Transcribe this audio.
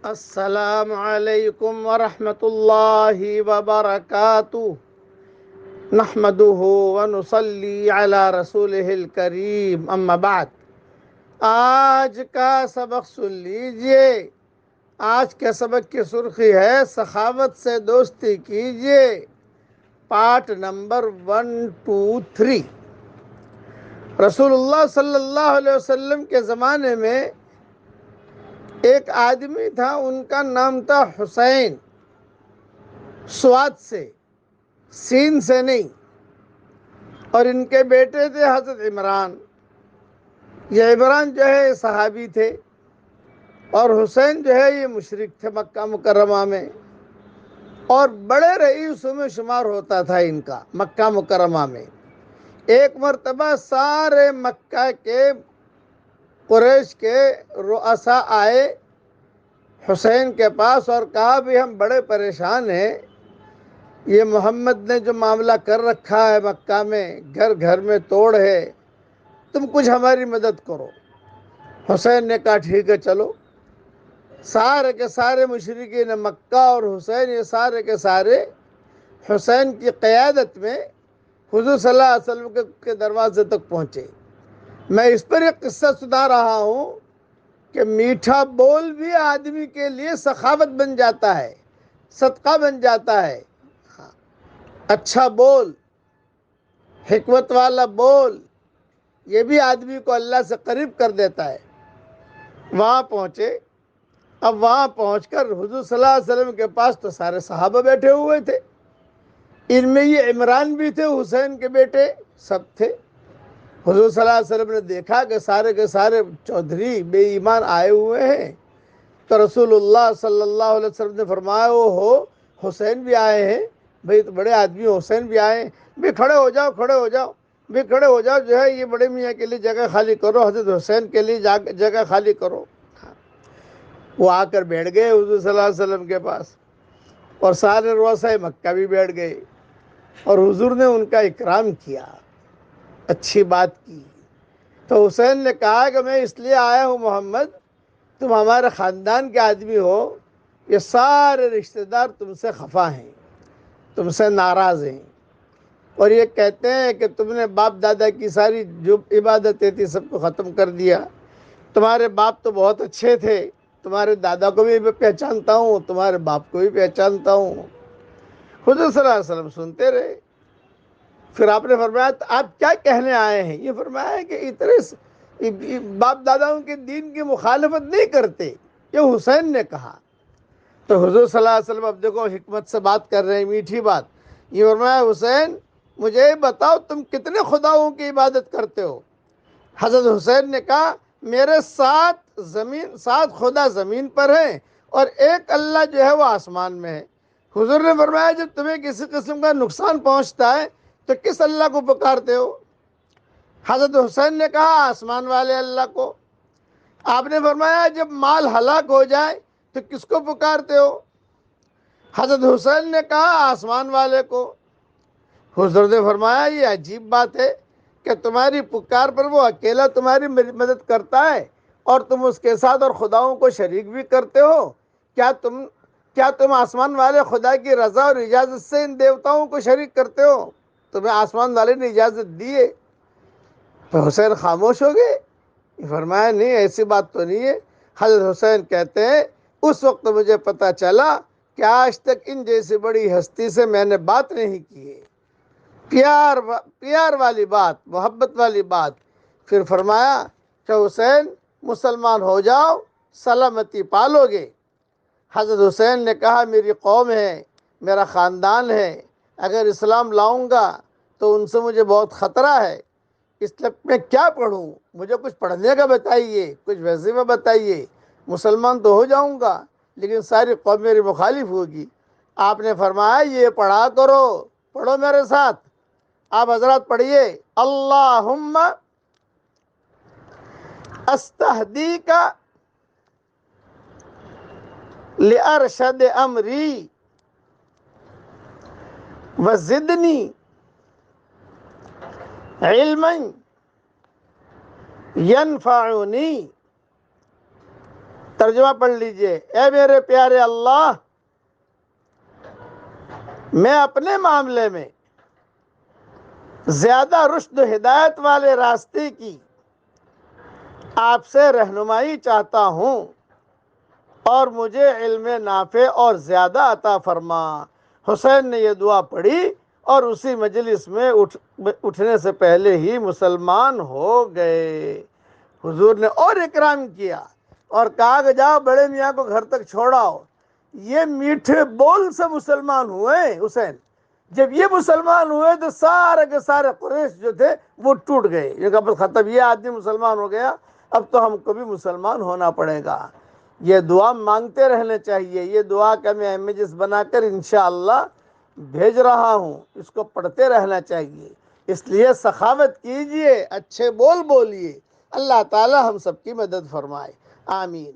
السلام علیکم ورحمۃ اللہ وبرکاتہ نحمده ونصلی علی رسولہ الکریم اما بعد۔ آج کا سبق سن لیجئے۔ آج کے سبق کی سرخی ہے سخاوت سے دوستی کیجئے، پارٹ نمبر 123۔ رسول اللہ صلی اللہ علیہ وسلم کے زمانے میں ایک آدمی تھا، ان کا نام تھا حسین، سواد سے، سین سے نہیں، اور ان کے بیٹے تھے حضرت عمران۔ یہ عمران جو ہے صحابی تھے، اور حسین جو ہے یہ مشرک تھے مکہ مکرمہ میں، اور بڑے رئیسوں میں شمار ہوتا تھا ان کا مکہ مکرمہ میں۔ ایک مرتبہ سارے مکہ کے قریش کے رؤساء آئے حسین کے پاس اور کہا بھی ہم بڑے پریشان ہیں، یہ محمد نے جو معاملہ کر رکھا ہے مکہ میں، گھر گھر میں توڑ ہے، تم کچھ ہماری مدد کرو۔ حسین نے کہا ٹھیک ہے چلو۔ سارے کے سارے مشرکین مکہ اور حسین، یہ سارے کے سارے حسین کی قیادت میں حضور صلی اللہ علیہ وسلم کے دروازے تک پہنچے۔ میں اس پر ایک قصہ سنا رہا ہوں کہ میٹھا بول بھی آدمی کے لیے سخاوت بن جاتا ہے، صدقہ بن جاتا ہے۔ اچھا بول، حکمت والا بول، یہ بھی آدمی کو اللہ سے قریب کر دیتا ہے۔ وہاں پہنچے۔ اب وہاں پہنچ کر حضور صلی اللہ علیہ وسلم کے پاس تو سارے صحابہ بیٹھے ہوئے تھے، ان میں یہ عمران بھی تھے، حسین کے بیٹے سب تھے۔ حضور صلی اللہ علیہ وسلم نے دیکھا کہ سارے کے سارے چودھری بے ایمان آئے ہوئے ہیں، تو رسول اللہ صلی اللہ علیہ وسلم نے فرمایا او ہو، حسین بھی آئے ہیں، بھئی تو بڑے آدمی حسین بھی آئے ہیں، بھی کھڑے ہو جاؤ، کھڑے ہو جاؤ، بھی کھڑے ہو جاؤ، جو ہے یہ بڑے میاں کے لیے جگہ خالی کرو، حضرت حسین کے لیے جگہ خالی کرو۔ وہ آ کر بیٹھ گئے حضور صلی اللہ علیہ وسلم کے پاس، اور سارے رؤسائے مکہ بھی بیٹھ گئے، اور حضور نے ان کا اکرام کیا، اچھی بات کی۔ تو حسین نے کہا کہ میں اس لیے آیا ہوں محمد، تم ہمارے خاندان کے آدمی ہو، یہ سارے رشتہ دار تم سے خفا ہیں، تم سے ناراض ہیں، اور یہ کہتے ہیں کہ تم نے باپ دادا کی ساری جو عبادتیں تھی سب کو ختم کر دیا۔ تمہارے باپ تو بہت اچھے تھے، تمہارے دادا کو بھی میں پہچانتا ہوں، تمہارے باپ کو بھی پہچانتا ہوں۔ حضور صلی اللہ علیہ وسلم سنتے رہے۔ پھر آپ نے فرمایا آپ کیا کہنے آئے ہیں؟ یہ فرمایا کہ اتنے باپ داداؤں کے دین کی مخالفت نہیں کرتے، یہ حسین نے کہا۔ تو حضور صلی اللہ علیہ وسلم اب دیکھو حکمت سے بات کر رہے ہیں، میٹھی بات۔ یہ فرمایا حسین مجھے بتاؤ تم کتنے خداؤں کی عبادت کرتے ہو؟ حضرت حسین نے کہا میرے 7 خدا زمین پر ہیں، اور ایک اللہ جو ہے وہ آسمان میں ہے۔ حضور نے فرمایا جب تمہیں کسی قسم کا نقصان پہنچتا ہے تو کس اللہ کو پکارتے ہو؟ حضرت حسین نے کہا آسمان والے اللہ کو۔ آپ نے فرمایا جب مال ہلاک ہو جائے تو کس کو پکارتے ہو؟ حضرت حسین نے کہا آسمان والے کو۔ حضور نے فرمایا یہ عجیب بات ہے کہ تمہاری پکار پر وہ اکیلا تمہاری مدد کرتا ہے، اور تم اس کے ساتھ اور خداؤں کو شریک بھی کرتے ہو۔ کیا تم آسمان والے خدا کی رضا اور اجازت سے ان دیوتاؤں کو شریک کرتے ہو؟ تمہیں آسمان والے نے اجازت دی ہے؟ تو حسین خاموش ہو گئے۔ فرمایا نہیں ایسی بات تو نہیں ہے۔ حضرت حسین کہتے ہیں اس وقت مجھے پتہ چلا کہ آج تک ان جیسی بڑی ہستی سے میں نے بات نہیں کی ہے، پیار والی بات، محبت والی بات۔ پھر فرمایا کہ حسین مسلمان ہو جاؤ، سلامتی پالو گے۔ حضرت حسین نے کہا میری قوم ہے، میرا خاندان ہے، اگر اسلام لاؤں گا تو ان سے مجھے بہت خطرہ ہے، اس لیے میں کیا پڑھوں؟ مجھے کچھ پڑھنے کا بتائیے، کچھ وظیفہ بتائیے، مسلمان تو ہو جاؤں گا لیکن ساری قوم میری مخالف ہوگی۔ آپ نے فرمایا یہ پڑھا کرو، پڑھو میرے ساتھ۔ آپ حضرات پڑھیے اللہم استہدیک لارشد امری وزدنی علما ینفعنی ترجمہ پڑھ لیجئے۔ اے میرے پیارے اللہ، میں اپنے معاملے میں زیادہ رشد و ہدایت والے راستے کی آپ سے رہنمائی چاہتا ہوں، اور مجھے علم نافع اور زیادہ عطا فرما۔ حسین نے یہ دعا پڑھی اور اسی مجلس میں اٹھنے سے پہلے ہی مسلمان ہو گئے۔ حضور نے اور اکرام کیا اور کہا کہ جاؤ بڑے میاں کو گھر تک چھوڑاؤ۔ یہ میٹھے بول سے مسلمان ہوئے حسین۔ جب یہ مسلمان ہوئے تو سارے کے سارے قریش جو تھے وہ ٹوٹ گئے، یہ کہا بس ختم، یہ آدمی مسلمان ہو گیا، اب تو ہم کو بھی مسلمان ہونا پڑے گا۔ یہ دعا مانگتے رہنے چاہیے۔ یہ دعا کا میں امیجز بنا کر انشاءاللہ بھیج رہا ہوں، اس کو پڑھتے رہنا چاہیے۔ اس لیے سخاوت کیجئے، اچھے بول بولیے، اللہ تعالی ہم سب کی مدد فرمائے، آمین۔